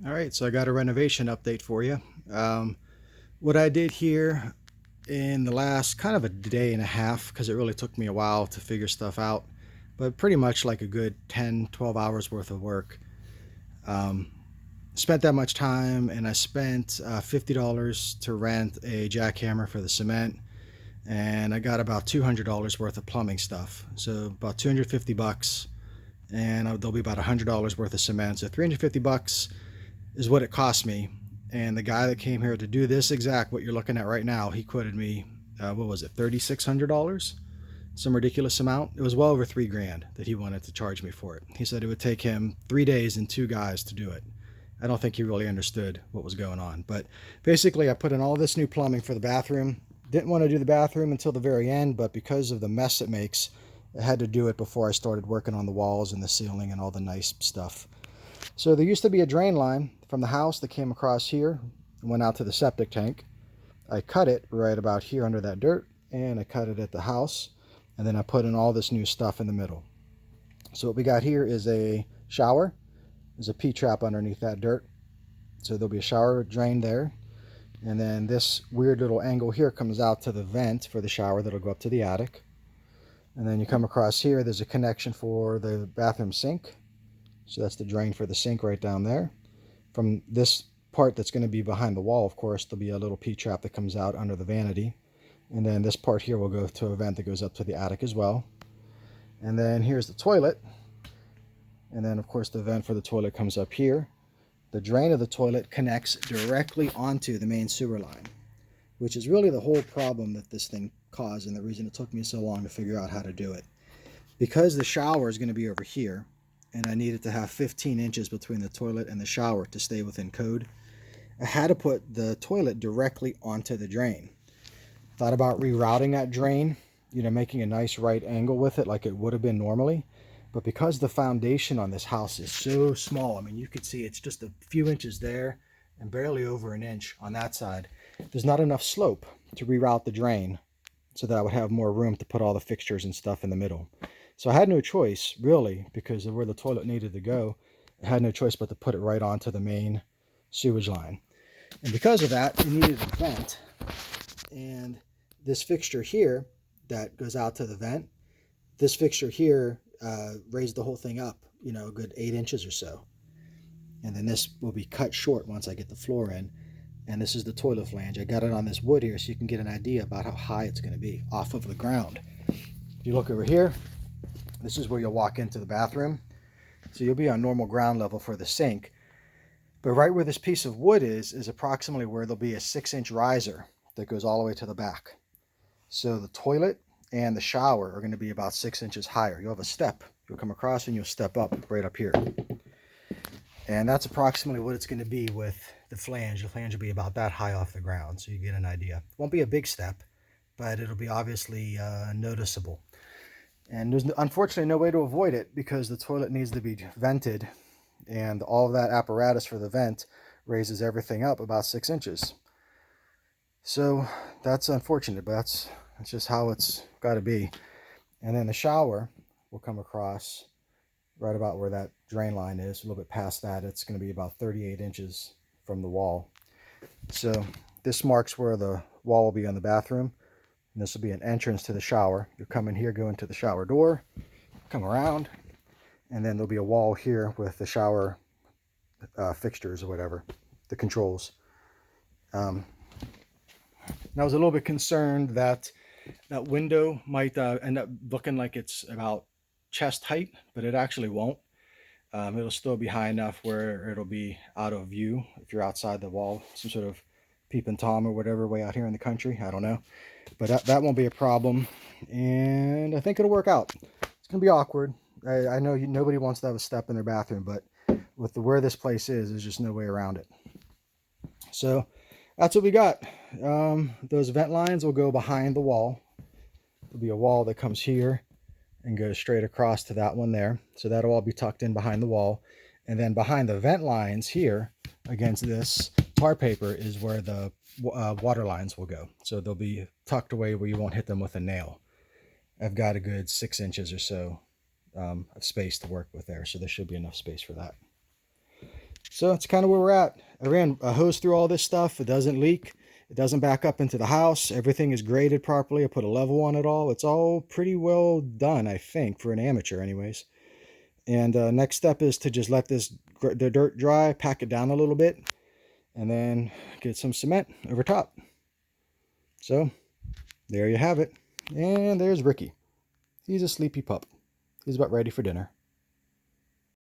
All right, so I got a renovation update for you. What I did here in the last kind of a day and a half, because it really took me a while to figure stuff out, but pretty much like a good 10, 12 hours worth of work. Um, Spent that much time, and I spent $50 to rent a jackhammer for the cement, and I got about $200 worth of plumbing stuff. So about 250 bucks, and there'll be about $100 worth of cement. So 350 bucks is what it cost me. And the guy that came here to do this exact what you're looking at right now, he quoted me, what was it, $3,600? Some ridiculous amount. It was well over 3 grand that he wanted to charge me for it. He said it would take him 3 days and 2 guys to do it. I don't think he really understood what was going on. But basically, I put in all this new plumbing for the bathroom. Didn't want to do the bathroom until the very end, but because of the mess it makes, I had to do it before I started working on the walls and the ceiling and all the nice stuff. So there used to be a drain line from the house that came across here and went out to the septic tank. I cut it right about here under that dirt, and I cut it at the house, and then I put in all this new stuff in the middle. So what we got here is a shower. There's a P-trap underneath that dirt. So there'll be a shower drain there. And then this weird little angle here comes out to the vent for the shower that'll go up to the attic. And then you come across here, there's a connection for the bathroom sink. So that's the drain for the sink right down there. From this part that's going to be behind the wall, of course, there'll be a little P-trap that comes out under the vanity. And then this part here will go to a vent that goes up to the attic as well. And then here's the toilet. And then, of course, the vent for the toilet comes up here. The drain of the toilet connects directly onto the main sewer line, which is really the whole problem that this thing caused and the reason it took me so long to figure out how to do it. Because the shower is going to be over here, and I needed to have 15 inches between the toilet and the shower to stay within code, I had to put the toilet directly onto the drain. Thought about rerouting that drain, making a nice right angle with it like it would have been normally. But because the foundation on this house is so small, I mean, you could see it's just a few inches there and barely over an inch on that side. There's not enough slope to reroute the drain so that I would have more room to put all the fixtures and stuff in the middle. So I had no choice, really, because of where the toilet needed to go. I had no choice but to put it right onto the main sewage line. And because of that, it needed a vent. And this fixture here that goes out to the vent, this fixture here raised the whole thing up, a good 8 inches or so. And then this will be cut short once I get the floor in. And this is the toilet flange. I got it on this wood here so you can get an idea about how high it's going to be off of the ground. If you look over here, this is where you'll walk into the bathroom. So you'll be on normal ground level for the sink. But right where this piece of wood is approximately where there'll be a 6-inch riser that goes all the way to the back. So the toilet and the shower are going to be about 6 inches higher. You'll have a step. You'll come across and you'll step up right up here. And that's approximately what it's going to be with the flange. The flange will be about that high off the ground, so you get an idea. It won't be a big step, but it'll be obviously noticeable. And there's unfortunately no way to avoid it because the toilet needs to be vented, and all of that apparatus for the vent raises everything up about 6 inches. So that's unfortunate, but that's just how it's got to be. And then the shower will come across right about where that drain line is, a little bit past that. It's going to be about 38 inches from the wall. So this marks where the wall will be on the bathroom. And this will be an entrance to the shower. You'll come in here, go into the shower door, come around, and then there'll be a wall here with the shower fixtures or whatever, the controls. And I was a little bit concerned that that window might end up looking like it's about chest height, but it actually won't. It'll still be high enough where it'll be out of view if you're outside the wall, some sort of peeping Tom or whatever way out here in the country. I don't know. But that won't be a problem. And I think it'll work out. It's going to be awkward. I know nobody wants to have a step in their bathroom, but with where this place is, there's just no way around it. So that's what we got. Those vent lines will go behind the wall. There'll be a wall that comes here and goes straight across to that one there. So that'll all be tucked in behind the wall. And then behind the vent lines here against this tar paper is where the water lines will go. So they'll be tucked away where you won't hit them with a nail. I've got a good 6 inches or so of space to work with there. So there should be enough space for that. So that's kind of where we're at. I ran a hose through all this stuff. It doesn't leak. It doesn't back up into the house. Everything is graded properly. I put a level on it all. It's all pretty well done, I think, for an amateur anyways. And next step is to just let the dirt dry, pack it down a little bit, and then get some cement over top. So there you have it. And there's Ricky. He's a sleepy pup. He's about ready for dinner.